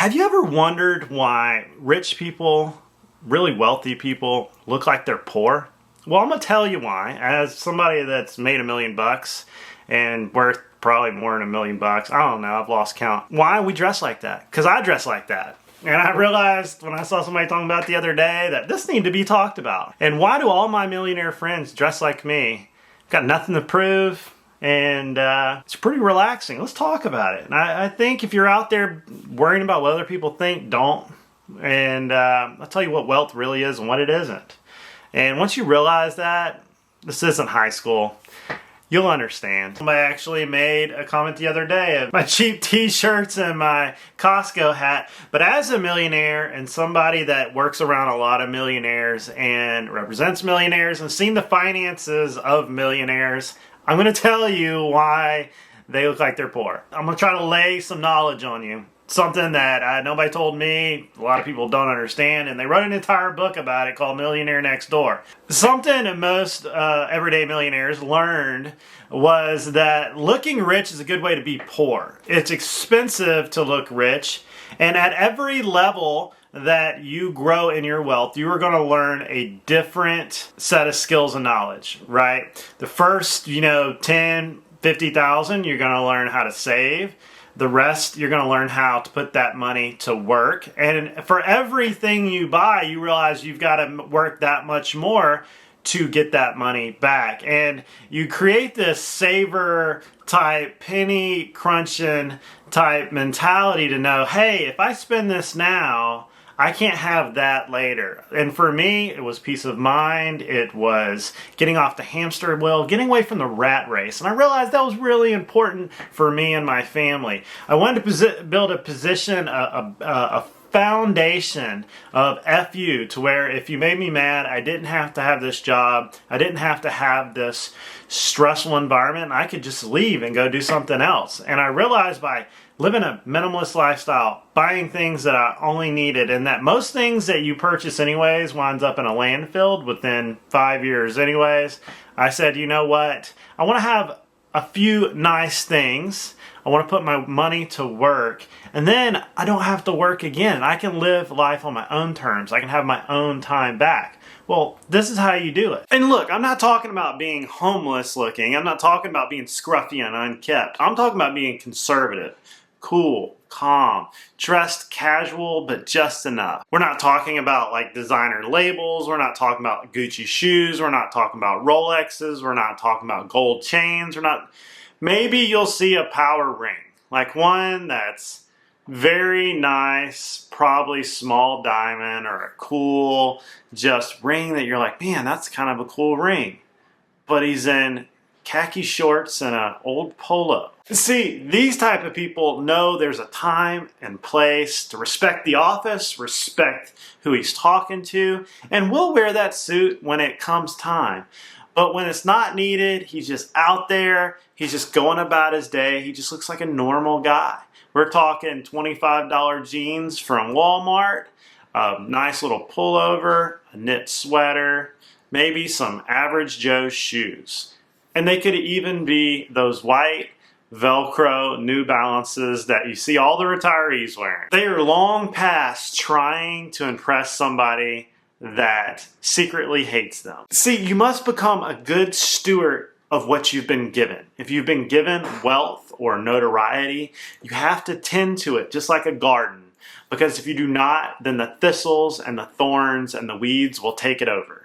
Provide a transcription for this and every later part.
Have you ever wondered why rich people, really wealthy people, look like they're poor? Well, I'm going to tell you why. As somebody that's made $1 million and worth probably more than $1 million, I don't know, I've lost count. Why we dress like that? Because I dress like that. And I realized when I saw somebody talking about it the other day that this needed to be talked about. And why do all my millionaire friends dress like me? Got nothing to prove. And it's pretty relaxing. Let's talk about it. And I think if you're out there worrying about what other people think, don't. And I'll tell you what wealth really is and what it isn't. And once you realize that, this isn't high school, you'll understand. Somebody actually made a comment the other day of my cheap t-shirts and my Costco hat. But as a millionaire and somebody that works around a lot of millionaires and represents millionaires and seen the finances of millionaires, I'm going to tell you why they look like they're poor. I'm going to try to lay some knowledge on you. Something that nobody told me, a lot of people don't understand, and they wrote an entire book about it called Millionaire Next Door. Something most everyday millionaires learned was that looking rich is a good way to be poor. It's expensive to look rich, and at every level that you grow in your wealth, you are going to learn a different set of skills and knowledge, right? The first, 10, 50,000, you're going to learn how to save. The rest, you're going to learn how to put that money to work. And for everything you buy, you realize you've got to work that much more to get that money back. And you create this saver type, penny crunching type mentality to know, hey, if I spend this now, I can't have that later. And for me, it was peace of mind. It was getting off the hamster wheel, getting away from the rat race. And I realized that was really important for me and my family. I wanted to build a position, a foundation of FU to where if you made me mad, I didn't have to have this job. I didn't have to have this stressful environment. I could just leave and go do something else. And I realized by living a minimalist lifestyle, buying things that I only needed, and that most things that you purchase anyways winds up in a landfill within 5 years anyways, I said, you know what? I want to have a few nice things. I want to put my money to work, and then I don't have to work again. I can live life on my own terms. I can have my own time back. Well, this is how you do it. And look, I'm not talking about being homeless looking. I'm not talking about being scruffy and unkept. I'm talking about being conservative. Cool, calm, dressed casual, but just enough. We're not talking about like designer labels. We're not talking about Gucci shoes. We're not talking about Rolexes. We're not talking about gold chains. Maybe you'll see a power ring, like one that's very nice, probably small diamond or a cool just ring that you're like, man, that's kind of a cool ring. But he's in khaki shorts and an old polo. See, these type of people know there's a time and place to respect the office, respect who he's talking to, and we'll wear that suit when it comes time. But when it's not needed, he's just out there, he's just going about his day, he just looks like a normal guy. We're talking $25 jeans from Walmart, a nice little pullover, a knit sweater, maybe some average Joe shoes. And they could even be those white Velcro New Balances that you see all the retirees wearing. They are long past trying to impress somebody that secretly hates them. See, you must become a good steward of what you've been given. If you've been given wealth or notoriety, you have to tend to it just like a garden. Because if you do not, then the thistles and the thorns and the weeds will take it over.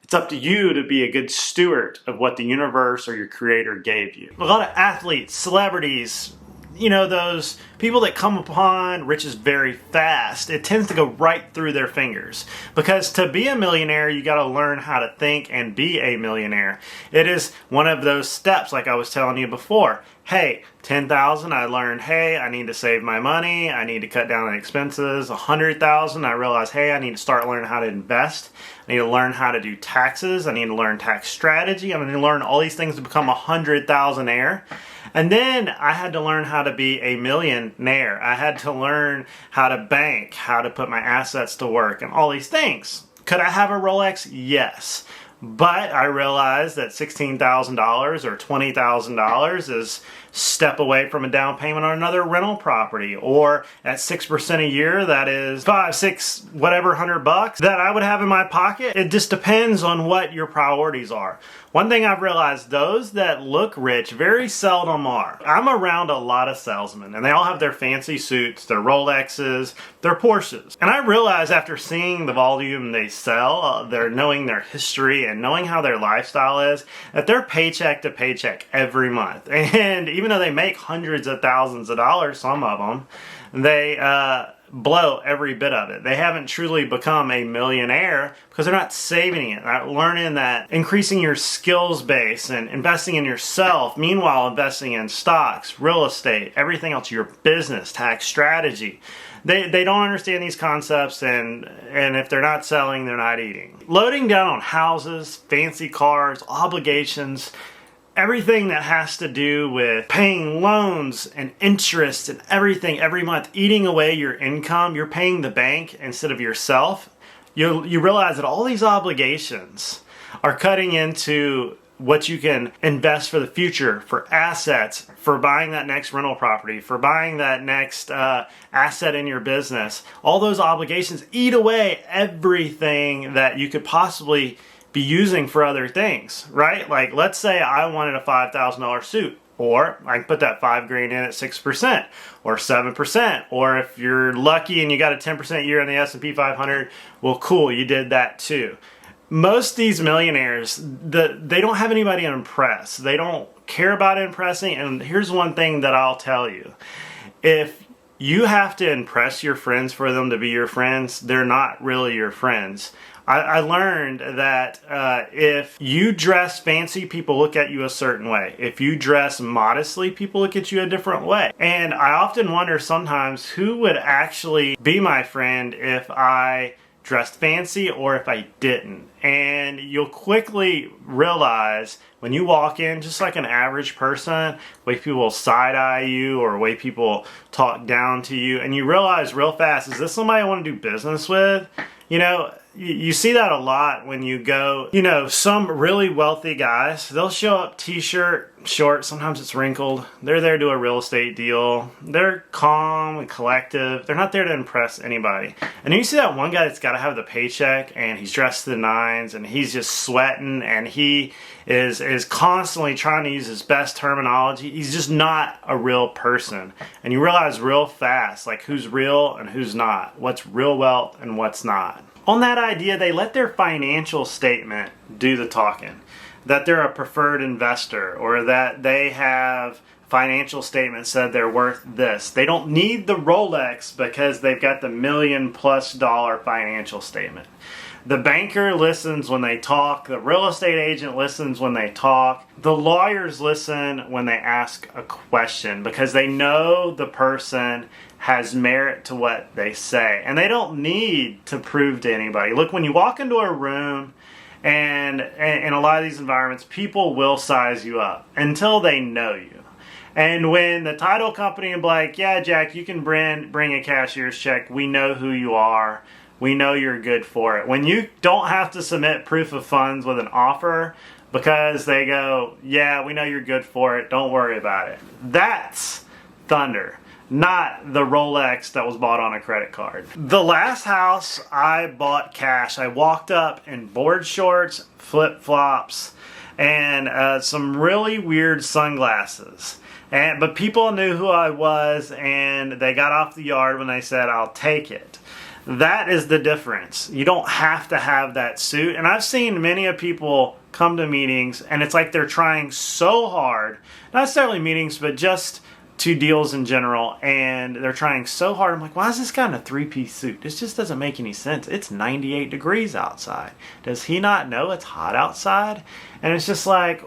It's up to you to be a good steward of what the universe or your creator gave you. A lot of athletes, celebrities, those people that come upon riches very fast, it tends to go right through their fingers. Because to be a millionaire, you got to learn how to think and be a millionaire. It is one of those steps, like I was telling you before. Hey, 10,000, I learned, hey, I need to save my money. I need to cut down on expenses. 100,000, I realized, hey, I need to start learning how to invest. I need to learn how to do taxes. I need to learn tax strategy. I'm going to learn all these things to become 100,000-aire. And then I had to learn how to be a millionaire. I had to learn how to bank, how to put my assets to work, and all these things. Could I have a Rolex? Yes. But I realized that $16,000 or $20,000 is step away from a down payment on another rental property, or at 6% a year, that is 5, 6, whatever, $100 that I would have in my pocket. It just depends on what your priorities are. One thing I've realized, those that look rich very seldom are. I'm around a lot of salesmen, and they all have their fancy suits, their Rolexes, their Porsches. And I realized after seeing the volume they sell, they're knowing their history and knowing how their lifestyle is, that they're paycheck to paycheck every month. And even though they make hundreds of thousands of dollars, some of them, they blow every bit of it. They haven't truly become a millionaire because they're not saving it, not learning that, increasing your skills base and investing in yourself, meanwhile investing in stocks, real estate, everything else, your business, tax strategy. They don't understand these concepts, and if they're not selling, they're not eating. Loading down on houses, fancy cars, obligations, everything that has to do with paying loans and interest and everything every month, eating away your income. You're paying the bank instead of yourself. You realize that all these obligations are cutting into what you can invest for the future, for assets, for buying that next rental property, for buying that next asset in your business. All those obligations eat away everything that you could possibly be using for other things, right? Like, let's say I wanted a $5,000 suit, or I can put that $5,000 in at 6% or 7%, or if you're lucky and you got a 10% year in the S&P 500, well, cool, you did that too. Most of these millionaires, they don't have anybody to impress. They don't care about impressing. And here's one thing that I'll tell you. If you have to impress your friends for them to be your friends, they're not really your friends. I learned that if you dress fancy, people look at you a certain way. If you dress modestly, people look at you a different way. And I often wonder sometimes who would actually be my friend if I dressed fancy or if I didn't. And you'll quickly realize when you walk in, just like an average person, the way people side-eye you or the way people talk down to you, and you realize real fast, is this somebody I want to do business with? You know, you see that a lot when you go, you know, some really wealthy guys, they'll show up t-shirt, short, sometimes it's wrinkled. They're there to do a real estate deal. They're calm and collective. They're not there to impress anybody. And then you see that one guy that's got to have the paycheck, and he's dressed to the nines, and he's just sweating, and he is constantly trying to use his best terminology. He's just not a real person. And you realize real fast, like, who's real and who's not, what's real wealth and what's not. On that idea, they let their financial statement do the talking. That they're a preferred investor, or that they have financial statements said they're worth this. They don't need the Rolex because they've got the $1 million+ financial statement. The banker listens when they talk. The real estate agent listens when they talk. The lawyers listen when they ask a question because they know the person has merit to what they say. And they don't need to prove to anybody. Look, when you walk into a room and in a lot of these environments, people will size you up until they know you. And when the title company will be like, yeah, Jack, you can bring a cashier's check. We know who you are. We know you're good for it. When you don't have to submit proof of funds with an offer because they go, yeah, we know you're good for it. Don't worry about it. That's thunder. Not the Rolex that was bought on a credit card. The last house I bought cash, I walked up in board shorts, flip-flops, and some really weird sunglasses. But people knew who I was, and they got off the yard when they said, I'll take it. That is the difference. You don't have to have that suit. And I've seen many of people come to meetings, and it's like they're trying so hard, not necessarily meetings, but just to deals in general, and they're trying so hard. I'm like, why is this guy in a 3-piece suit? This just doesn't make any sense. It's 98 degrees outside. Does he not know it's hot outside? And it's just like,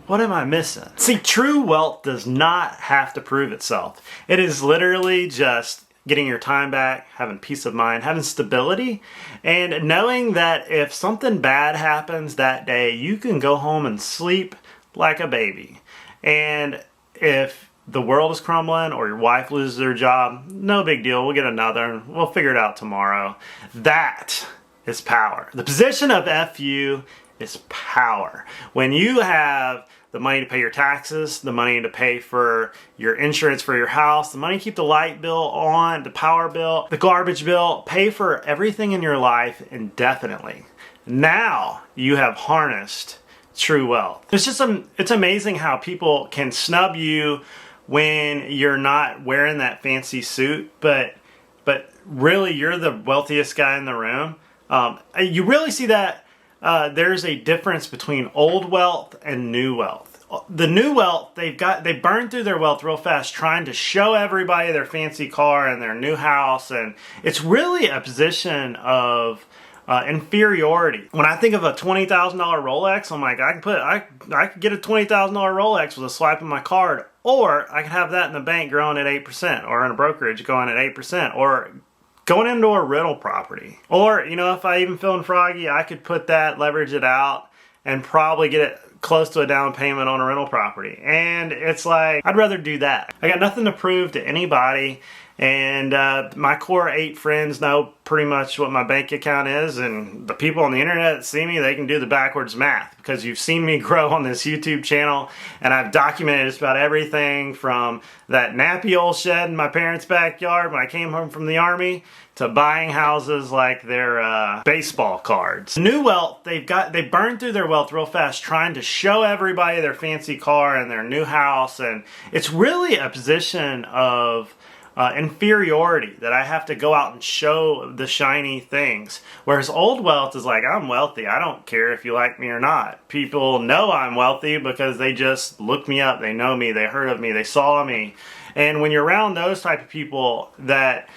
what am I missing? See, true wealth does not have to prove itself. It is literally just getting your time back, having peace of mind, having stability, and knowing that if something bad happens that day, you can go home and sleep like a baby. And if the world is crumbling or your wife loses her job, no big deal. We'll get another. We'll figure it out tomorrow. That is power. The position of FU is power. When you have the money to pay your taxes, the money to pay for your insurance for your house, the money to keep the light bill on, the power bill, the garbage bill, pay for everything in your life indefinitely. Now you have harnessed true wealth. It's amazing how people can snub you when you're not wearing that fancy suit, but really you're the wealthiest guy in the room. You really see that there's a difference between old wealth and new wealth. The new wealth, they burn through their wealth real fast trying to show everybody their fancy car and their new house, and it's really a position of inferiority. When I think of a $20,000 Rolex, I'm like, I could get a $20,000 Rolex with a swipe of my card, or I could have that in the bank growing at 8%, or in a brokerage going at 8%, or going into a rental property. Or, if I even feeling froggy, I could put that, leverage it out, and probably get it close to a down payment on a rental property. And it's like, I'd rather do that. I got nothing to prove to anybody. And my core 8 friends know pretty much what my bank account is, and the people on the internet that see me, they can do the backwards math, because you've seen me grow on this YouTube channel, and I've documented just about everything from that nappy old shed in my parents' backyard when I came home from the Army to buying houses like they're baseball cards. New wealth, they burn through their wealth real fast trying to show everybody their fancy car and their new house, and it's really a position of inferiority that I have to go out and show the shiny things. Whereas old wealth is like, I'm wealthy. I don't care if you like me or not. People know I'm wealthy because they just look me up. They know me. They heard of me. They saw me. And when you're around those type of people that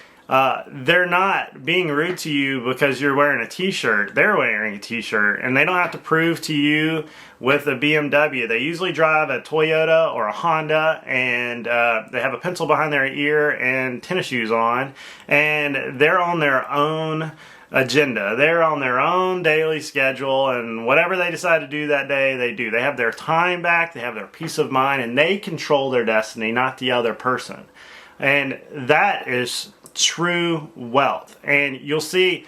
they're not being rude to you because you're wearing a t-shirt. They're wearing a t-shirt, and they don't have to prove to you with a BMW. They usually drive a Toyota or a Honda, and they have a pencil behind their ear and tennis shoes on, and they're on their own agenda. They're on their own daily schedule, and whatever they decide to do that day, they do. They have their time back, they have their peace of mind, and they control their destiny, not the other person. And that is true wealth. And you'll see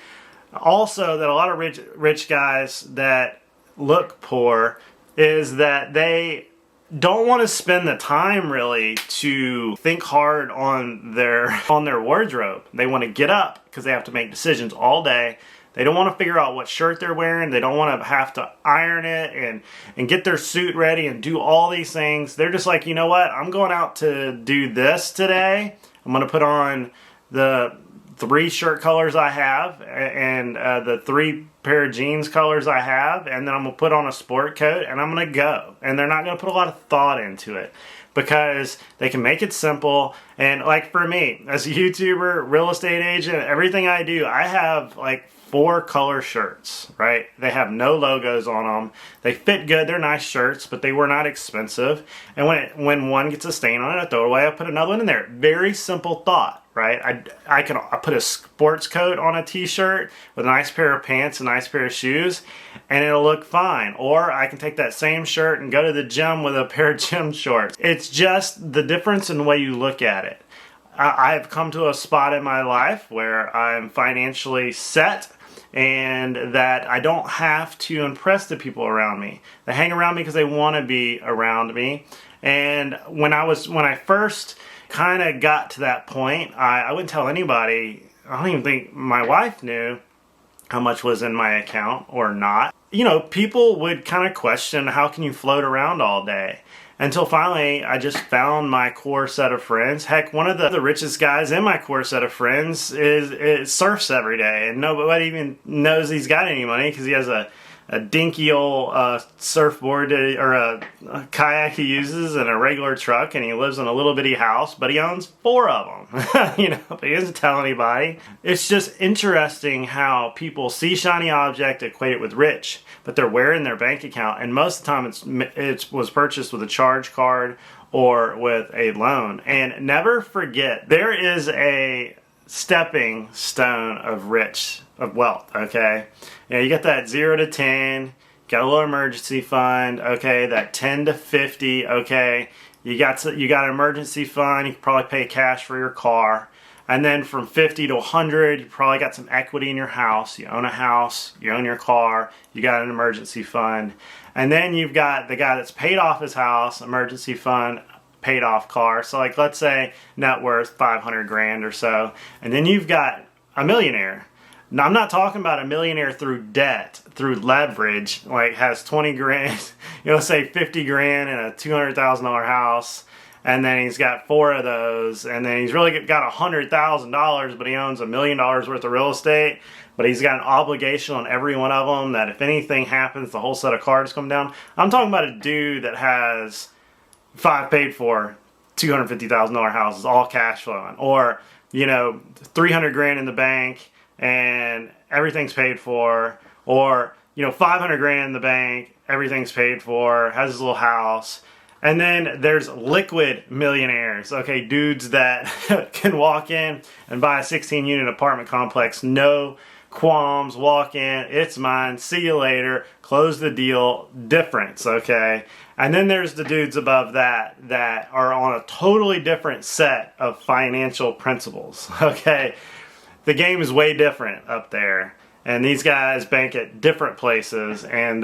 also that a lot of rich guys that look poor is that they don't want to spend the time really to think hard on their wardrobe. They want to get up because they have to make decisions all day. They don't want to figure out what shirt they're wearing. They don't want to have to iron it and get their suit ready and do all these things. They're just like, you know what? I'm going out to do this today. I'm going to put on the 3 shirt colors I have and the 3 pair of jeans colors I have, and then I'm going to put on a sport coat and I'm going to go. And they're not going to put a lot of thought into it because they can make it simple. And like for me, as a YouTuber, real estate agent, everything I do, I have like 4 color shirts, right? They have no logos on them. They fit good. They're nice shirts, but they were not expensive. And when one gets a stain on it, I throw it away. I put another one in there. Very simple thought, right? I put a sports coat on a t-shirt with a nice pair of pants, a nice pair of shoes, and it'll look fine. Or I can take that same shirt and go to the gym with a pair of gym shorts. It's just the difference in the way you look at it. I've come to a spot in my life where I'm financially set, and that I don't have to impress the people around me. They hang around me because they want to be around me. And when I first kind of got to that point, I wouldn't tell anybody. I don't even think my wife knew how much was in my account or not. People would kind of question, how can you float around all day? Until finally, I just found my core set of friends. Heck, one of the richest guys in my core set of friends is surfs every day, and nobody even knows he's got any money because he has a dinky old surfboard or a kayak he uses and a regular truck, and he lives in a little bitty house, but he owns 4 of them. But he doesn't tell anybody. It's just interesting how people see shiny object, equate it with rich, but they're wearing their bank account, and most of the time it was purchased with a charge card or with a loan. And never forget, there is a stepping stone of wealth, okay? You got that 0 to 10, got a little emergency fund, okay, that 10 to 50, okay, you got an emergency fund, you can probably pay cash for your car, And then from 50 to 100, you probably got some equity in your house. You own a house, you own your car, you got an emergency fund. And then you've got the guy that's paid off his house, emergency fund, paid off car. So like, let's say net worth 500 grand or so. And then you've got a millionaire. Now, I'm not talking about a millionaire through debt, through leverage, like has 20 grand, say 50 grand in a $200,000 house. And then he's got 4 of those, and then he's really got $100,000, but he owns $1 million worth of real estate, but he's got an obligation on every one of them that if anything happens, the whole set of cards come down. I'm talking about a dude that has 5 paid for, $250,000 houses, all cash flowing, or 300 grand in the bank and everything's paid for, or 500 grand in the bank, everything's paid for, has his little house. And then there's liquid millionaires, okay, dudes that can walk in and buy a 16-unit apartment complex, no qualms, walk in, it's mine, see you later, close the deal, difference, okay? And then there's the dudes above that are on a totally different set of financial principles, okay? The game is way different up there. And these guys bank at different places, and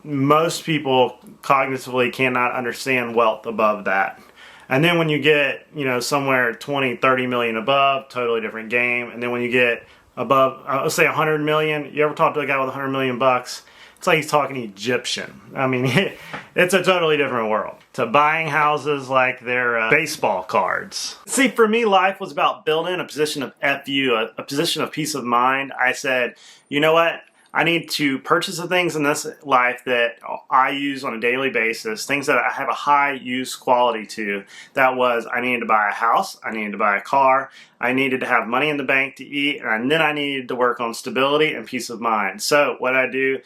most people cognitively cannot understand wealth above that. And then when you get, somewhere 20, 30 million above, totally different game. And then when you get above, let's say 100 million, you ever talk to a guy with 100 million bucks? It's like he's talking Egyptian. I mean, it's a totally different world. To buying houses like they're baseball cards. See, for me, life was about building a position of FU, a position of peace of mind. I said, you know what? I need to purchase the things in this life that I use on a daily basis, things that I have a high use quality to. That was, I needed to buy a house, I needed to buy a car, I needed to have money in the bank to eat, and then I needed to work on stability and peace of mind. So what I do,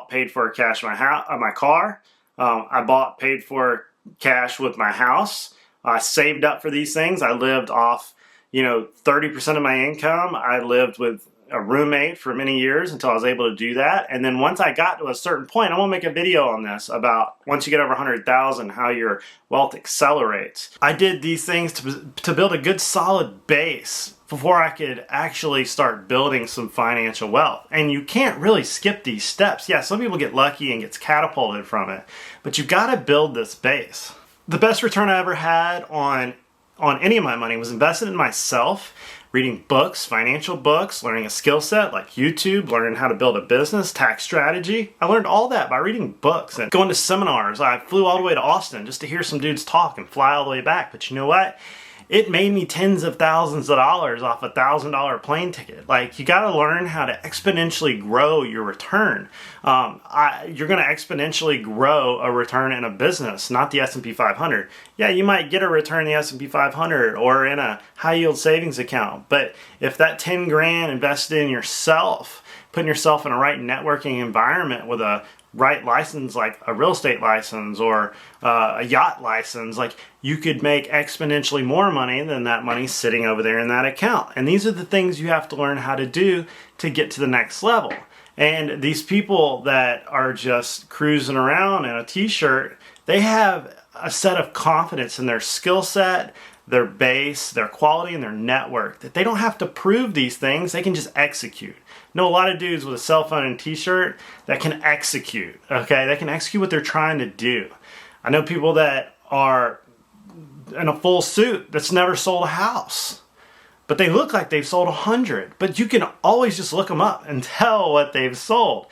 paid for cash my car. I paid for cash with my house. I saved up for these things. I lived off, 30% of my income. I lived with a roommate for many years until I was able to do that. And then once I got to a certain point, I want to make a video on this about once you get over 100,000, how your wealth accelerates. I did these things to build a good solid base before I could actually start building some financial wealth. And you can't really skip these steps. Yeah, some people get lucky and gets catapulted from it, but you've got to build this base. The best return I ever had on any of my money was invested in myself, reading books, financial books, learning a skill set like YouTube, learning how to build a business, tax strategy. I learned all that by reading books and going to seminars. I flew all the way to Austin just to hear some dudes talk and fly all the way back. But you know what? It made me tens of thousands of dollars off a $1,000 plane ticket. Like, you got to learn how to exponentially grow your return. You're going to exponentially grow a return in a business, not the S&P 500. Yeah, you might get a return in the S&P 500 or in a high yield savings account. But if that 10 grand invested in yourself, putting yourself in a right networking environment with a right license, like a real estate license or a yacht license, like, you could make exponentially more money than that money sitting over there in that account. And these are the things you have to learn how to do to get to the next level. And these people that are just cruising around in a t-shirt, they have a set of confidence in their skill set, their base, their quality, and their network, that they don't have to prove these things, they can just execute. Know a lot of dudes with a cell phone and t-shirt that can execute, okay? They can execute what they're trying to do. I know people that are in a full suit that's never sold a house, but they look like they've sold 100. But you can always just look them up and tell what they've sold.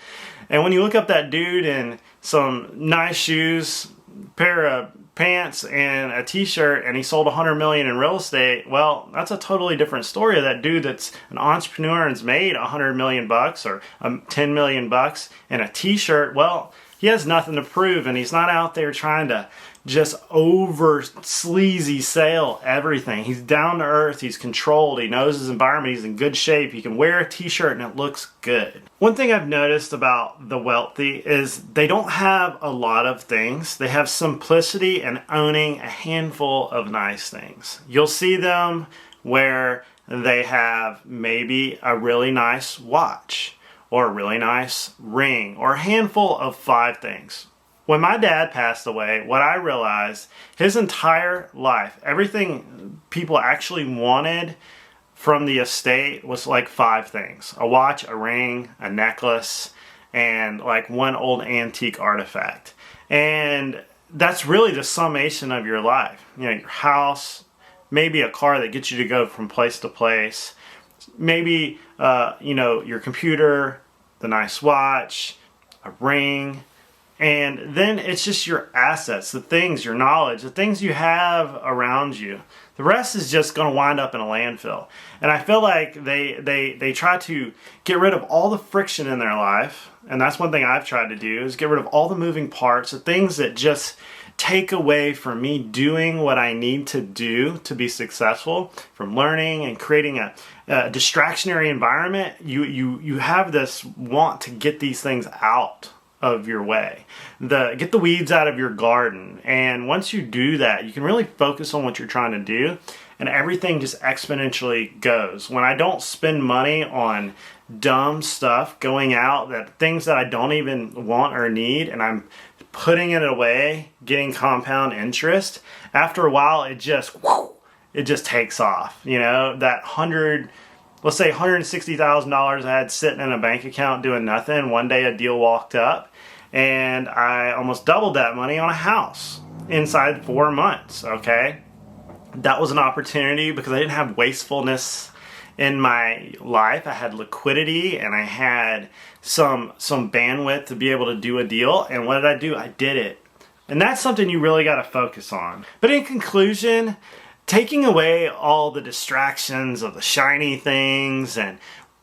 And when you look up that dude in some nice shoes, pair of pants, and a t-shirt, and he sold 100 million in real estate, well, that's a totally different story of that dude that's an entrepreneur and's made 100 million bucks or 10 million bucks in a t-shirt. Well, he has nothing to prove, and he's not out there trying to just over sleazy sale everything. He's down to earth, he's controlled, he knows his environment, he's in good shape, he can wear a t-shirt and it looks good. One thing I've noticed about the wealthy is they don't have a lot of things. They have simplicity and owning a handful of nice things. You'll see them where they have maybe a really nice watch or a really nice ring or a handful of 5 things. When my dad passed away, what I realized, his entire life, everything people actually wanted from the estate was like 5 things: a watch, a ring, a necklace, and like one old antique artifact. And that's really the summation of your life. You know, your house, maybe a car that gets you to go from place to place, maybe you know, your computer, the nice watch, a ring, and then it's just your assets, the things, your knowledge, the things you have around you. The rest is just going to wind up in a landfill. And I feel like they try to get rid of all the friction in their life. And that's one thing I've tried to do, is get rid of all the moving parts, the things that just take away from me doing what I need to do to be successful, from learning and creating a distractionary environment. You have this want to get these things out of your way. Get the weeds out of your garden. And once you do that, you can really focus on what you're trying to do, and everything just exponentially goes. When I don't spend money on dumb stuff going out, that things that I don't even want or need, and I'm putting it away, getting compound interest, after a while it just takes off. You know, that let's say $160,000 I had sitting in a bank account doing nothing. One day a deal walked up, and I almost doubled that money on a house inside 4 months, okay? That was an opportunity because I didn't have wastefulness in my life. I had liquidity, and I had some bandwidth to be able to do a deal. And what did I do? I did it. And that's something you really got to focus on. But in conclusion, taking away all the distractions of the shiny things and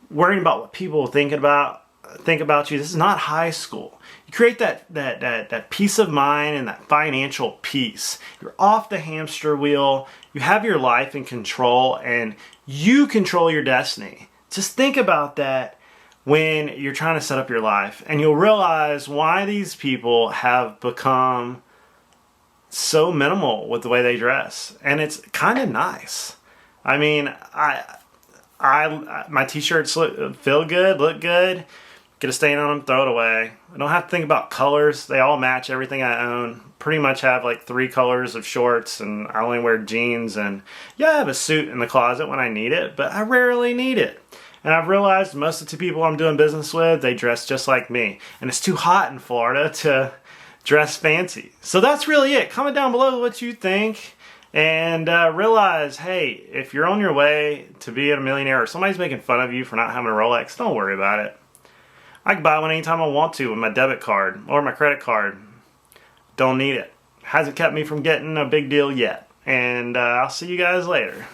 worrying about what people think about you, this is not high school. You create that peace of mind and that financial peace. You're off the hamster wheel. You have your life in control, and you control your destiny. Just think about that when you're trying to set up your life, and you'll realize why these people have become so minimal with the way they dress. And it's kind of nice. I mean, my t-shirts feel good, look good. Get a stain on them, throw it away. I don't have to think about colors. They all match everything I own. Pretty much have like 3 colors of shorts, and I only wear jeans. And yeah, I have a suit in the closet when I need it, but I rarely need it. And I've realized most of the people I'm doing business with, they dress just like me. And it's too hot in Florida to dress fancy. So that's really it. Comment down below what you think. And realize, hey, if you're on your way to be a millionaire, or somebody's making fun of you for not having a Rolex, don't worry about it. I can buy one anytime I want to with my debit card or my credit card. Don't need it. Hasn't kept me from getting a big deal yet. And I'll see you guys later.